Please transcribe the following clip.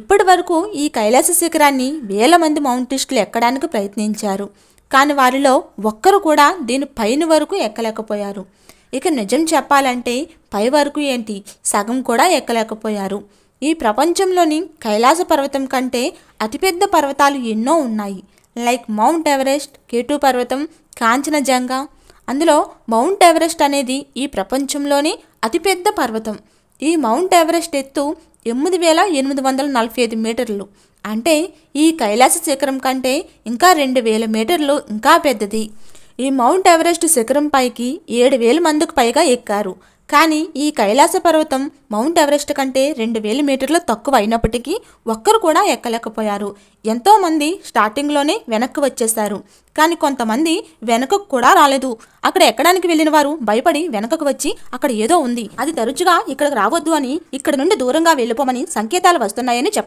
ఇప్పటి వరకు ఈ కైలాస శిఖరాన్ని వేల మంది మౌంటిస్టులు ఎక్కడానికి ప్రయత్నించారు. కానీ వారిలో ఒక్కరు కూడా దీని పైన వరకు ఎక్కలేకపోయారు. ఇక నిజం చెప్పాలంటే పై వరకు ఏంటి, సగం కూడా ఎక్కలేకపోయారు. ఈ ప్రపంచంలోని కైలాస పర్వతం కంటే అతిపెద్ద పర్వతాలు ఎన్నో ఉన్నాయి. లైక్ మౌంట్ ఎవరెస్ట్, కేటూ పర్వతం, కాంచనజంగా. అందులో మౌంట్ ఎవరెస్ట్ అనేది ఈ ప్రపంచంలోని అతిపెద్ద పర్వతం. ఈ మౌంట్ ఎవరెస్ట్ ఎత్తు 8845 మీటర్లు. అంటే ఈ కైలాస శిఖరం కంటే ఇంకా 2000 మీటర్లు ఇంకా పెద్దది. ఈ మౌంట్ ఎవరెస్ట్ శిఖరం పైకి 7000 మందికి పైగా ఎక్కారు. కానీ ఈ కైలాస పర్వతం మౌంట్ ఎవరెస్ట్ కంటే 2000 మీటర్లు తక్కువ అయినప్పటికీ ఒక్కరు కూడా ఎక్కలేకపోయారు. ఎంతోమంది స్టార్టింగ్లోనే వెనక్కి వచ్చేశారు. కానీ కొంతమంది వెనకకు కూడా రాలేదు. అక్కడ ఎక్కడానికి వెళ్ళిన వారు భయపడి వెనకకు వచ్చి అక్కడ ఏదో ఉంది, అది తరచుగా ఇక్కడికి రావద్దు అని, ఇక్కడ నుండి దూరంగా వెళ్ళిపోమని సంకేతాలు వస్తున్నాయని చెప్పారు.